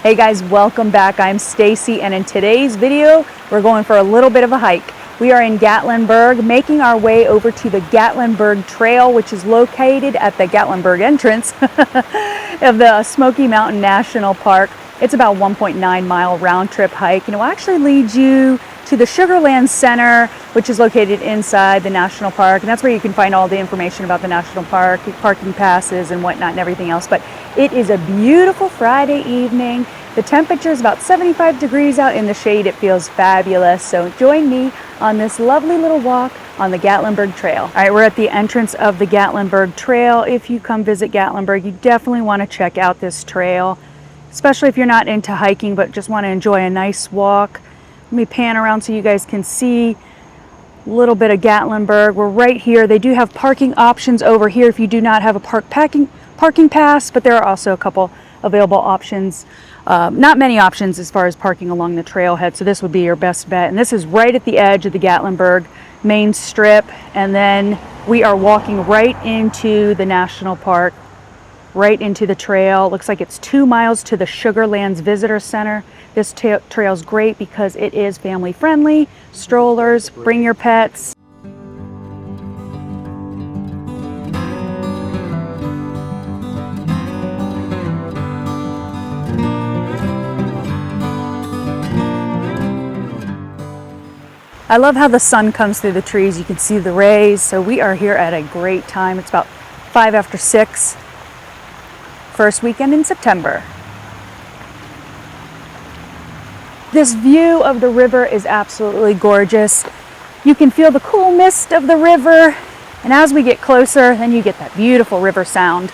Hey guys, welcome back. I'm Stacy, and in today's video, we're going for a little bit of a hike. We are in Gatlinburg, making our way over to the Gatlinburg Trail, which is located at the Gatlinburg entrance of the Smoky Mountain National Park. It's about 1.9 mile round trip hike, and it will actually lead you to the Sugarland Center, which is located inside the national park, and that's where you can find all the information about the national park, parking passes and whatnot and everything else. But it is a beautiful Friday evening. The temperature is about 75 degrees out. In the shade it feels fabulous, so join me on this lovely little walk on the Gatlinburg Trail. All right, we're at the entrance of the Gatlinburg Trail. If you come visit Gatlinburg, you definitely want to check out this trail, especially if you're not into hiking but just want to enjoy a nice walk. Let me pan around so you guys can see a little bit of Gatlinburg. We're right here. They do have parking options over here if you do not have a parking pass, but there are also a couple available options. Not many options as far as parking along the trailhead, so this would be your best bet. And this is right at the edge of the Gatlinburg main strip, and then we are walking right into the national park, right into the trail. It looks like it's 2 miles to the Sugarlands Visitor Center. This trail is great because it is family friendly. Strollers, bring your pets. I love how the sun comes through the trees. You can see the rays. So we are here at a great time. It's about 5 after 6, first weekend in September. This view of the river is absolutely gorgeous. You can feel the cool mist of the river, and as we get closer, then you get that beautiful river sound.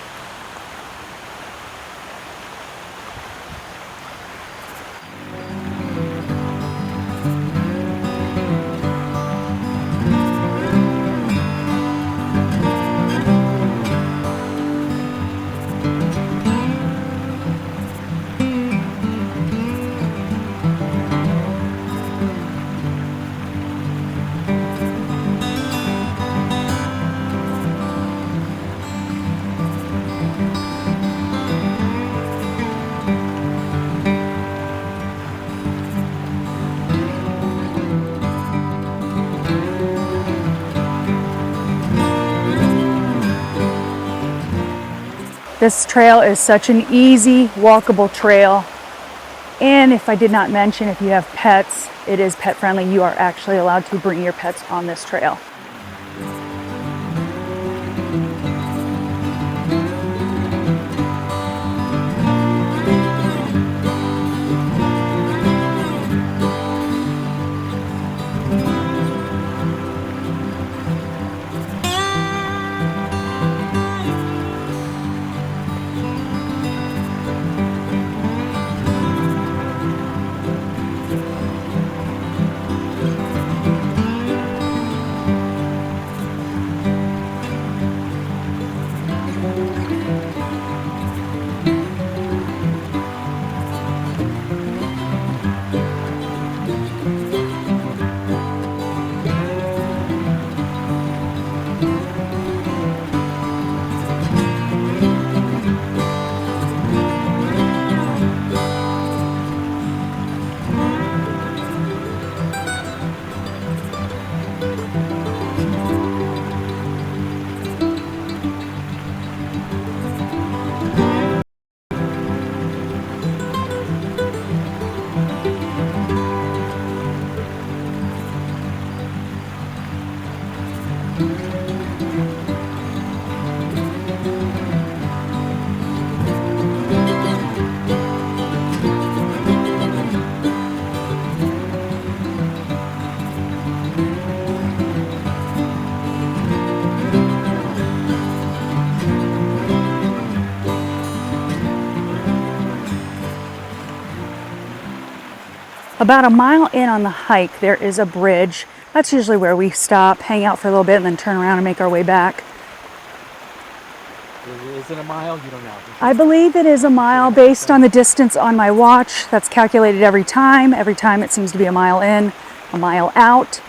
This trail is such an easy, walkable trail. And if I did not mention, if you have pets, it is pet friendly. You are actually allowed to bring your pets on this trail. About a mile in on the hike, there is a bridge. That's usually where we stop, hang out for a little bit, and then turn around and make our way back. Is it a mile? You don't know. I believe it is a mile based on the distance on my watch. That's calculated every time. Every time it seems to be a mile in, a mile out.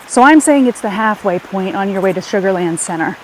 So I'm saying it's the halfway point on your way to Sugarland Center.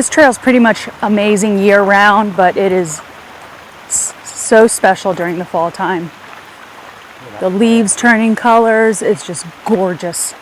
This trail is pretty much amazing year round, but it is so special during the fall time. The leaves turning colors, it's just gorgeous.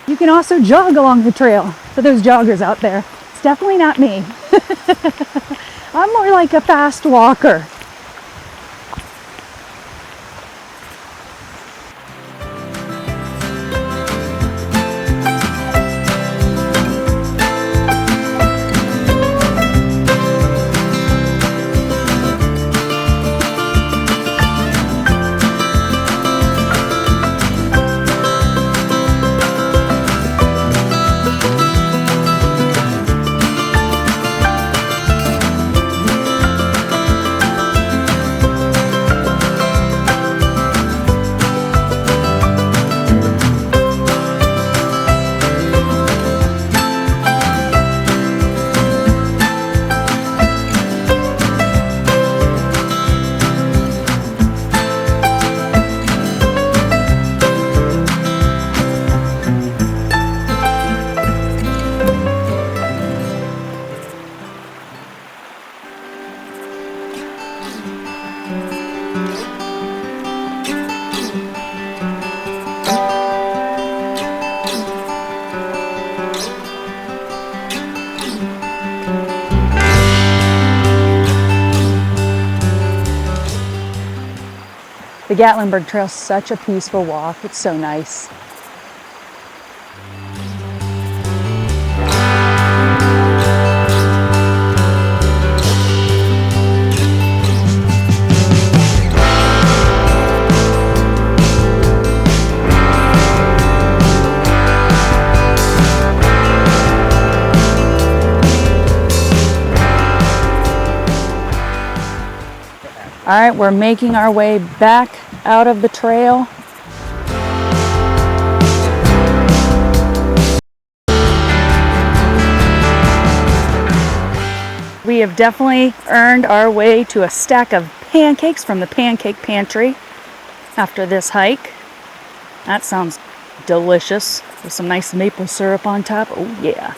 You can also jog along the trail for those joggers out there. It's definitely not me. I'm more like a fast walker. The Gatlinburg Trail is such a peaceful walk. It's so nice. All right, we're making our way back out of the trail. We have definitely earned our way to a stack of pancakes from the pancake pantry after this hike. That sounds delicious with some nice maple syrup on top. Oh yeah.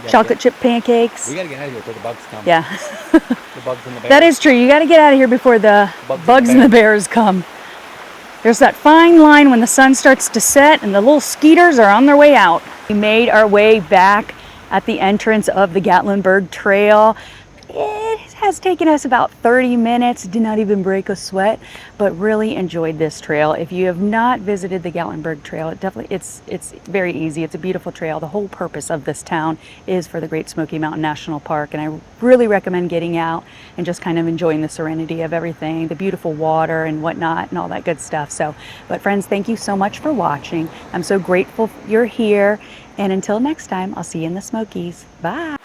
Chocolate chip pancakes. We gotta get out of here before the bugs come. Yeah. The bugs and the bears. That is true. You got to get out of here before the bugs and the bears come. There's that fine line when the sun starts to set and the little skeeters are on their way out. We made our way back at the entrance of the Gatlinburg Trail. It has taken us about 30 minutes, did not even break a sweat, but really enjoyed this trail. If you have not visited the Gatlinburg Trail, it's very easy. It's a beautiful trail. The whole purpose of this town is for the Great Smoky Mountain National Park, and I really recommend getting out and just kind of enjoying the serenity of everything, the beautiful water and whatnot and all that good stuff. So, but friends, thank you so much for watching. I'm so grateful you're here, and until next time, I'll see you in the Smokies. Bye.